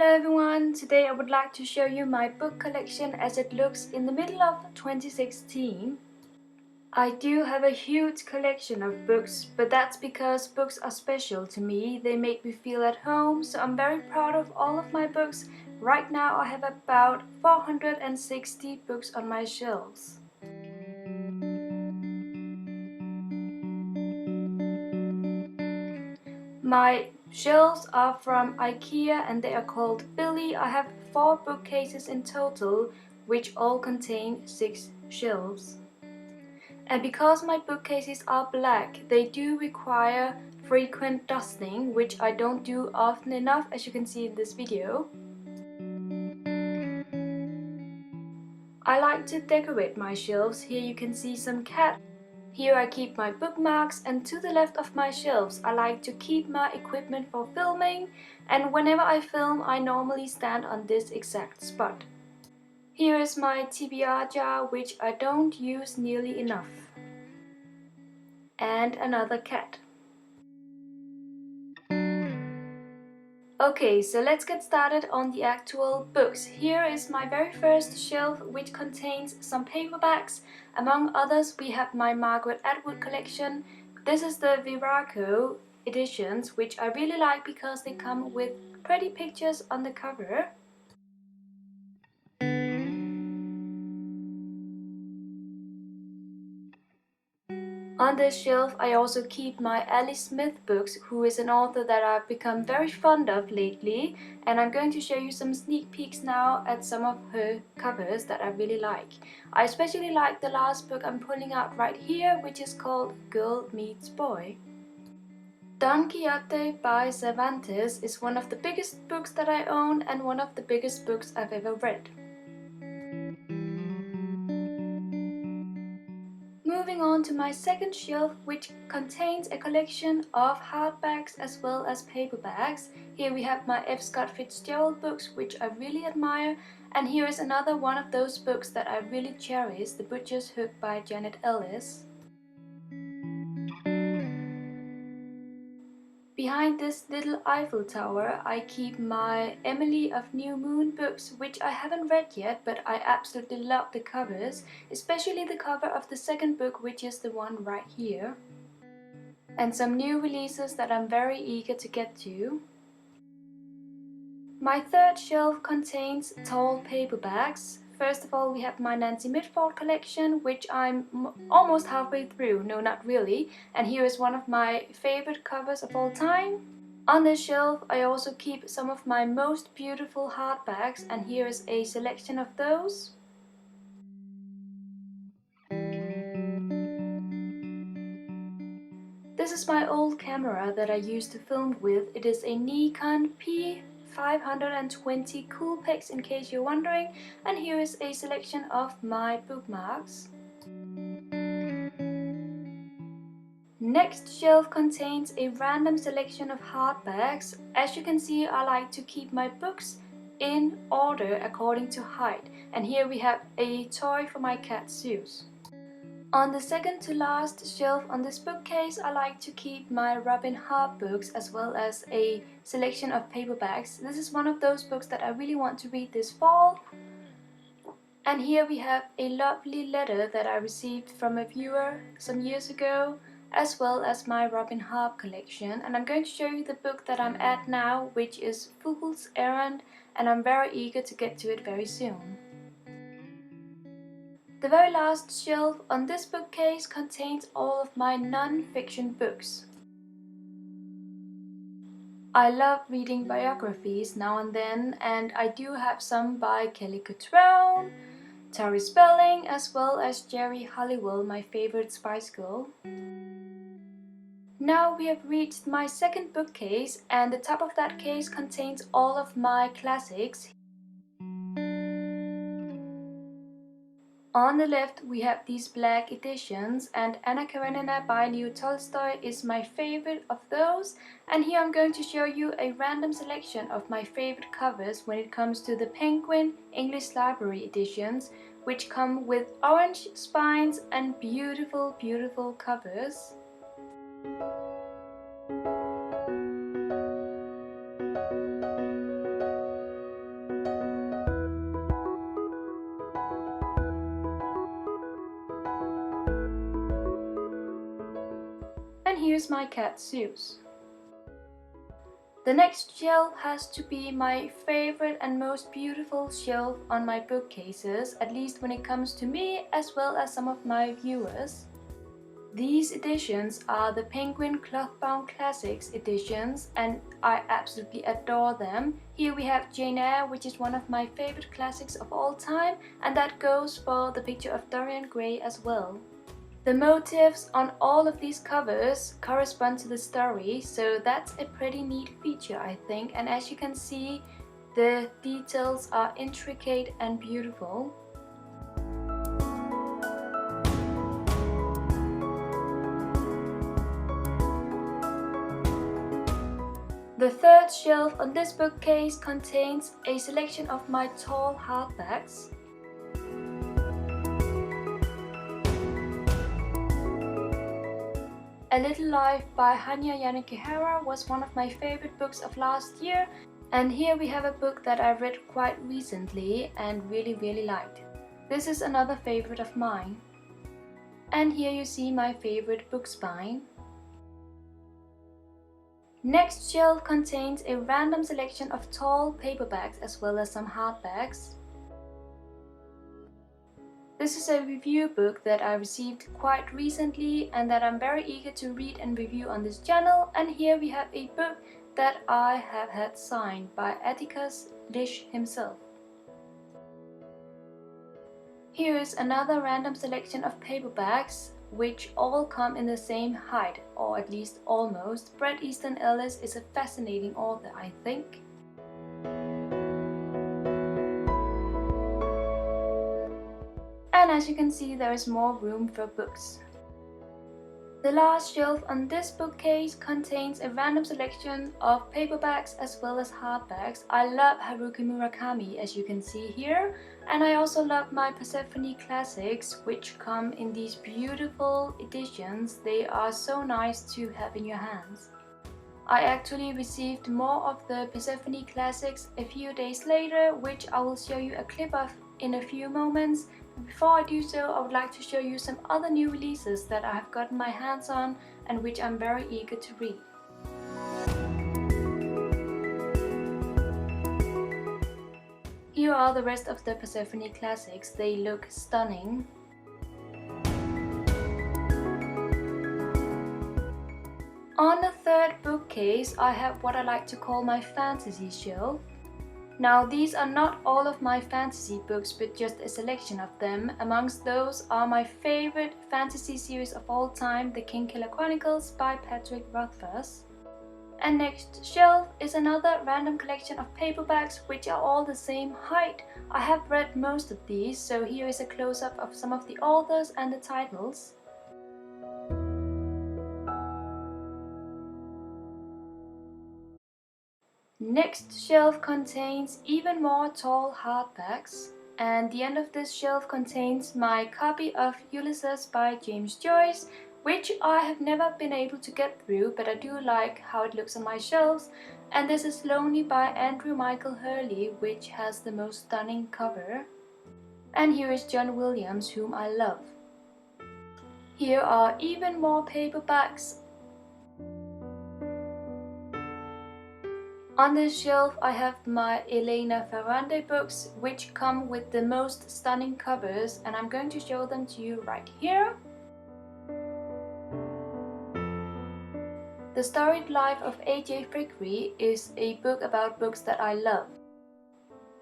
Hello everyone, today I would like to show you my book collection as it looks in the middle of 2016. I do have a huge collection of books, but that's because books are special to me. They make me feel at home, so I'm very proud of all of my books. Right now I have about 460 books on my shelves. My shelves are from Ikea and they are called Billy. I have 4 bookcases in total, which all contain 6 shelves. And because my bookcases are black, they do require frequent dusting, which I don't do often enough, as you can see in this video. I like to decorate my shelves. Here you can see some cat. Here I keep my bookmarks, and to the left of my shelves I like to keep my equipment for filming, and whenever I film I normally stand on this exact spot. Here is my TBR jar, which I don't use nearly enough. And another cat. Okay, so let's get started on the actual books. Here is my very first shelf, which contains some paperbacks. Among others, we have my Margaret collection. This is the Viraco editions, which I really like because they come with pretty pictures on the cover. On this shelf I also keep my Alice Smith books, who is an author that I've become very fond of lately, and I'm going to show you some sneak peeks now at some of her covers that I really like. I especially like the last book I'm pulling out right here, which is called Girl Meets Boy. Don Quixote by Cervantes is one of the biggest books that I own and one of the biggest books I've ever read. Moving on to my second shelf, which contains a collection of hardbacks as well as paperbacks. Here we have my F. Scott Fitzgerald books, which I really admire, and here is another one of those books that I really cherish, The Butcher's Hook by Janet Ellis. Behind this little Eiffel Tower I keep my Emily of New Moon books, which I haven't read yet, but I absolutely love the covers, especially the cover of the second book, which is the one right here. And some new releases that I'm very eager to get to. My third shelf contains tall paperbacks. First of all, we have my Nancy Mitford collection, which I'm almost halfway through. No, not really. And here is one of my favorite covers of all time. On this shelf, I also keep some of my most beautiful hardbacks, and here is a selection of those. This is my old camera that I used to film with. It is a Nikon P520 Coolpix, in case you're wondering, and here is a selection of my bookmarks. Next shelf contains a random selection of hardbacks. As you can see, I like to keep my books in order according to height, and here we have a toy for my cat Zeus. On the second to last shelf on this bookcase, I like to keep my Robin Hobb books as well as a selection of paperbacks. This is one of those books that I really want to read this fall. And here we have a lovely letter that I received from a viewer some years ago, as well as my Robin Hobb collection. And I'm going to show you the book that I'm at now, which is Fool's Errand, and I'm very eager to get to it very soon. The very last shelf on this bookcase contains all of my non-fiction books. I love reading biographies now and then, and I do have some by Kelly Cutrone, Tori Spelling, as well as Jerry Halliwell, my favorite Spice Girl. Now we have reached my second bookcase, and the top of that case contains all of my classics. On the left we have these black editions, and Anna Karenina by Leo Tolstoy is my favorite of those, and here I'm going to show you a random selection of my favorite covers when it comes to the Penguin English Library editions, which come with orange spines and beautiful, beautiful covers. here's my cat Zeus. The next shelf has to be my favorite and most beautiful shelf on my bookcases, at least when it comes to me as well as some of my viewers. These editions are the Penguin Clothbound Classics editions and I absolutely adore them. Here we have Jane Eyre, which is one of my favorite classics of all time, and that goes for the picture of Dorian Gray as well. The motifs on all of these covers correspond to the story, so that's a pretty neat feature I think, and as you can see, the details are intricate and beautiful. The third shelf on this bookcase contains a selection of my tall hardbacks. A Little Life by Hanya Yanagihara was one of my favorite books of last year, and here we have a book that I read quite recently and really liked. This is another favorite of mine. And here you see my favorite book spine. Next shelf contains a random selection of tall paperbacks as well as some hardbacks. This is a review book that I received quite recently and that I'm very eager to read and review on this channel, and here we have a book that I have had signed by Atticus Lish himself. Here is another random selection of paperbacks which all come in the same height, or at least almost. Bret Easton Ellis is a fascinating author, I think. And as you can see, there is more room for books. The last shelf on this bookcase contains a random selection of paperbacks as well as hardbacks. I love Haruki Murakami, as you can see here, and I also love my Persephone classics, which come in these beautiful editions. They are so nice to have in your hands. I actually received more of the Persephone classics a few days later, which I will show you a clip of in a few moments. Before I do so, I would like to show you some other new releases that I have gotten my hands on and which I'm very eager to read. Here are the rest of the Persephone classics. They look stunning. On the third bookcase, I have what I like to call my fantasy shelf. Now, these are not all of my fantasy books, but just a selection of them. Amongst those are my favorite fantasy series of all time, The Kingkiller Chronicles by Patrick Rothfuss. And next shelf is another random collection of paperbacks, which are all the same height. I have read most of these, so here is a close-up of some of the authors and the titles. Next shelf contains even more tall hardbacks, and the end of this shelf contains my copy of Ulysses by James Joyce, which I have never been able to get through, but I do like how it looks on my shelves. And this is Lonely by Andrew Michael Hurley, which has the most stunning cover. And here is John Williams, whom I love. Here are even more paperbacks. On this shelf I have my Elena Ferrante books, which come with the most stunning covers, and I'm going to show them to you right here. The Storied Life of A.J. Thackeray is a book about books that I love.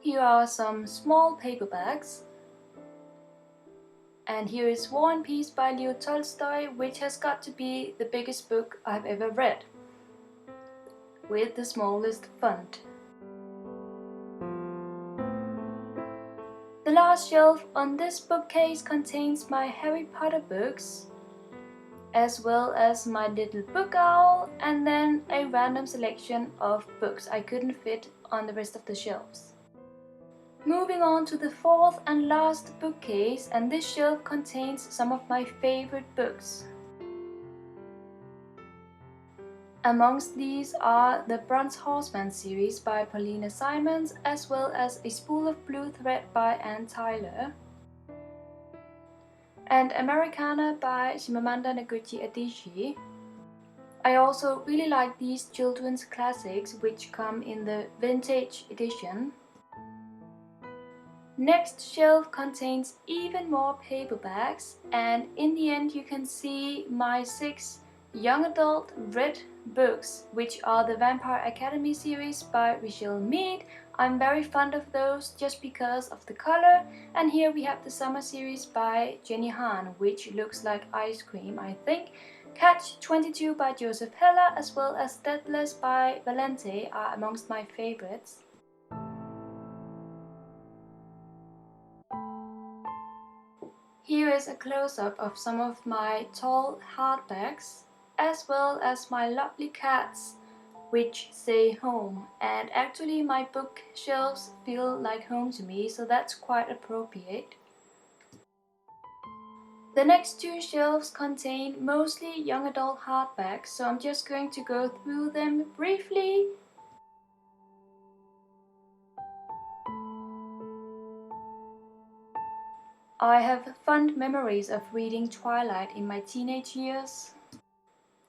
Here are some small paperbacks. And here is War and Peace by Leo Tolstoy, which has got to be the biggest book I've ever read, with the smallest font. The last shelf on this bookcase contains my Harry Potter books, as well as my little book owl, and then a random selection of books I couldn't fit on the rest of the shelves. Moving on to the fourth and last bookcase, and this shelf contains some of my favorite books. Amongst these are the Bronze Horseman series by Paulina Simons, as well as A Spool of Blue Thread by Anne Tyler, and Americana by Chimamanda Ngozi Adichie. I also really like these children's classics which come in the vintage edition. Next shelf contains even more paperbacks, and in the end you can see my 6 young adult read books, which are the Vampire Academy series by Richelle Mead. I'm very fond of those just because of the color, and here we have the summer series by Jenny Han, which looks like ice cream, I think. Catch 22 by Joseph Heller as well as Deathless by Valente are amongst my favorites. Here is a close-up of some of my tall hardbacks, as well as my lovely cats, which say home. And actually my bookshelves feel like home to me, so that's quite appropriate. The next 2 shelves contain mostly young adult hardbacks, so I'm just going to go through them briefly. I have fond memories of reading Twilight in my teenage years.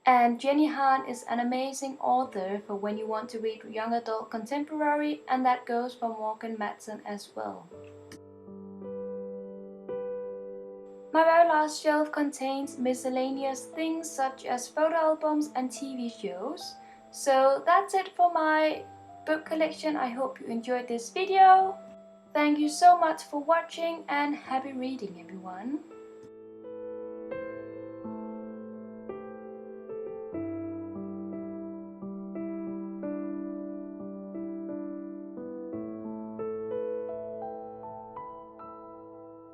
And Jenny Han is an amazing author for when you want to read young adult contemporary, and that goes for Morgan Matson as well. My very last shelf contains miscellaneous things such as photo albums and TV shows. So that's it for my book collection. I hope you enjoyed this video. Thank you so much for watching and happy reading, everyone.